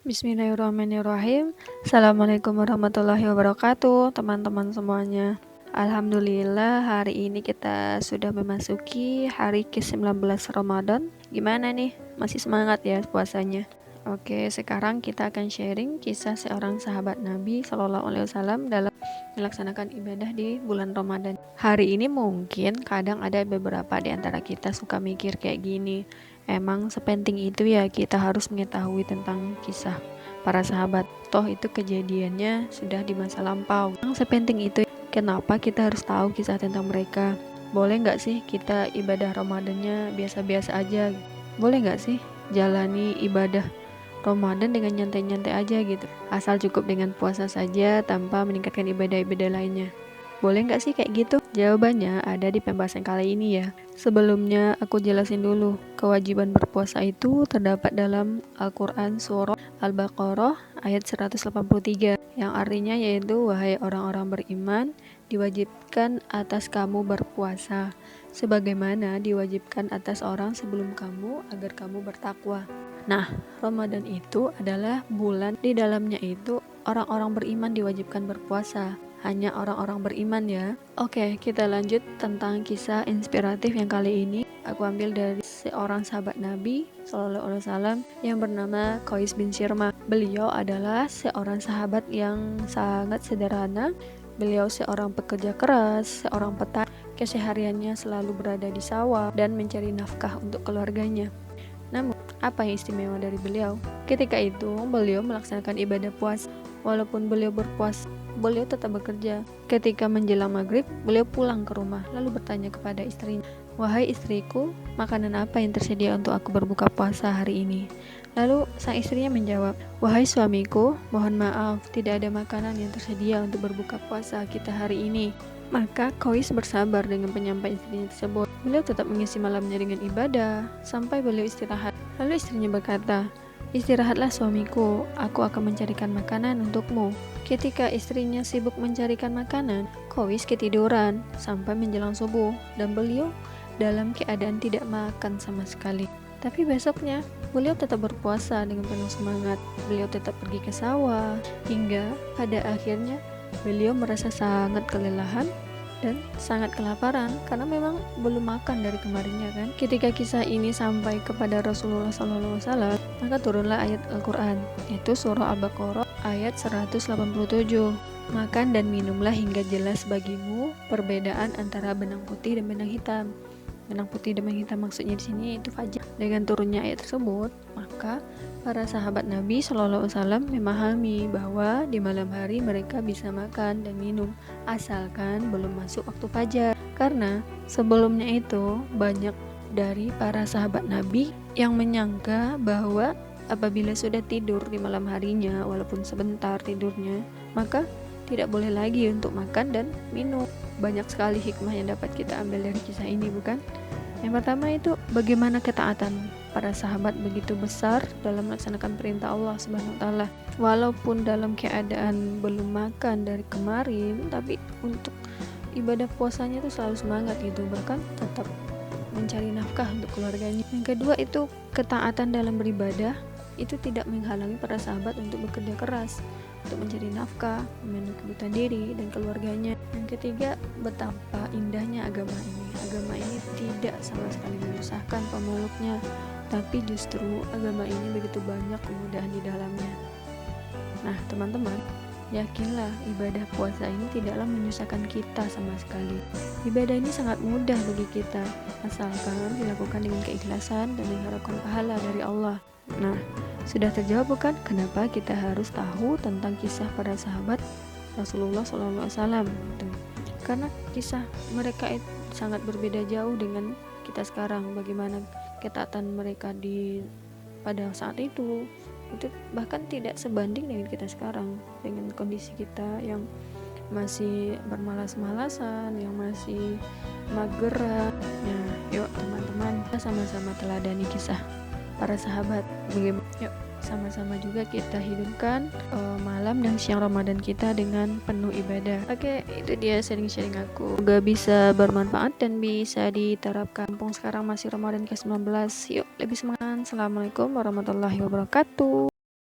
Bismillahirrahmanirrahim. Assalamualaikum warahmatullahi wabarakatuh, teman-teman semuanya. Alhamdulillah, hari ini kita sudah memasuki hari ke-19 Ramadan. Gimana nih? Masih semangat ya puasanya? Oke, sekarang kita akan sharing kisah seorang sahabat Nabi Shallallahu Alaihi Wasallam dalam melaksanakan ibadah di bulan Ramadan. Hari ini mungkin kadang ada beberapa di antara kita suka mikir kayak gini. Emang sepenting itu ya kita harus mengetahui tentang kisah para sahabat. Toh itu kejadiannya sudah di masa lampau. Emang sepenting itu, kenapa kita harus tahu kisah tentang mereka? Boleh nggak sih kita ibadah Ramadannya biasa-biasa aja? Boleh nggak sih jalani ibadah Ramadan dengan nyantai-nyantai aja gitu, asal cukup dengan puasa saja tanpa meningkatkan ibadah-ibadah lainnya? Boleh nggak sih kayak gitu? Jawabannya ada di pembahasan kali ini ya. Sebelumnya aku jelasin dulu, kewajiban berpuasa itu terdapat dalam Al-Quran surah Al-Baqarah ayat 183, yang artinya yaitu, wahai orang-orang beriman, diwajibkan atas kamu berpuasa, sebagaimana diwajibkan atas orang sebelum kamu agar kamu bertakwa. Nah, Ramadan itu adalah bulan di dalamnya itu orang-orang beriman diwajibkan berpuasa. Hanya orang-orang beriman ya. Oke, kita lanjut tentang kisah inspiratif yang kali ini aku ambil dari seorang sahabat Nabi Shallallahu Alaihi Wasallam yang bernama Qais bin Sirma. Beliau adalah seorang sahabat yang sangat sederhana. Beliau seorang pekerja keras, seorang petani. Kesehariannya selalu berada di sawah dan mencari nafkah untuk keluarganya. Namun, apa yang istimewa dari beliau? Ketika itu, beliau melaksanakan ibadah puasa. Walaupun beliau berpuasa, beliau tetap bekerja. Ketika menjelang maghrib, beliau pulang ke rumah, lalu bertanya kepada istrinya, "Wahai istriku, makanan apa yang tersedia untuk aku berbuka puasa hari ini?" Lalu sang istrinya menjawab, "Wahai suamiku, mohon maaf, tidak ada makanan yang tersedia untuk berbuka puasa kita hari ini." Maka Qais bersabar dengan penyampaian istrinya tersebut. Beliau tetap mengisi malamnya dengan ibadah sampai beliau istirahat. Lalu istrinya berkata, "Istirahatlah suamiku, aku akan mencarikan makanan untukmu." Ketika istrinya sibuk mencarikan makanan, Qais ketiduran sampai menjelang subuh dan beliau dalam keadaan tidak makan sama sekali. Tapi besoknya, beliau tetap berpuasa dengan penuh semangat. Beliau tetap pergi ke sawah, hingga pada akhirnya beliau merasa sangat kelelahan dan sangat kelaparan karena memang belum makan dari kemarinnya kan. Ketika kisah ini sampai kepada Rasulullah SAW, maka turunlah ayat Al-Quran, yaitu surah Al-Baqarah ayat 187. "Makan dan minumlah hingga jelas bagimu perbedaan antara benang putih dan benang hitam." Benang putih dan benang hitam maksudnya di sini itu fajar. Dengan turunnya ayat tersebut, maka para sahabat Nabi Shallallahu Alaihi Wasallam memahami bahwa di malam hari mereka bisa makan dan minum asalkan belum masuk waktu fajar. Karena sebelumnya itu banyak dari para sahabat Nabi yang menyangka bahwa apabila sudah tidur di malam harinya, walaupun sebentar tidurnya, maka tidak boleh lagi untuk makan dan minum. Banyak sekali hikmah yang dapat kita ambil dari kisah ini, bukan? Yang pertama itu bagaimana ketaatan para sahabat begitu besar dalam melaksanakan perintah Allah Subhanahu wa taala. Walaupun dalam keadaan belum makan dari kemarin, tapi untuk ibadah puasanya itu selalu semangat gitu, bahkan tetap mencari nafkah untuk keluarganya. Yang kedua itu ketaatan dalam beribadah itu tidak menghalangi para sahabat untuk bekerja keras untuk mencari nafkah, memenuhi kebutuhan diri dan keluarganya. Yang ketiga, betapa indahnya agama ini. Agama ini tidak sama sekali menyusahkan pemeluknya, tapi justru agama ini begitu banyak kemudahan di dalamnya. Nah, teman-teman, yakinlah ibadah puasa ini tidaklah menyusahkan kita sama sekali. Ibadah ini sangat mudah bagi kita, asalkan dilakukan dengan keikhlasan dan mengharapkan pahala dari Allah. Nah, sudah terjawab bukan kenapa kita harus tahu tentang kisah para sahabat Rasulullah SAW? Karena kisah mereka itu sangat berbeda jauh dengan kita sekarang. Bagaimana ketaatan mereka pada saat itu bahkan tidak sebanding dengan kita sekarang, dengan kondisi kita yang masih bermalas-malasan, yang masih mageran. Nah, yuk teman-teman, kita sama-sama teladani kisah para sahabat. Bagaimana? Yuk sama-sama juga kita hidupkan malam dan siang Ramadan kita dengan penuh ibadah. Oke, itu dia sharing-sharing aku. Semoga bisa bermanfaat dan bisa diterapkan. Mumpung sekarang masih Ramadan ke-19, yuk lebih semangat. Assalamualaikum warahmatullahi wabarakatuh.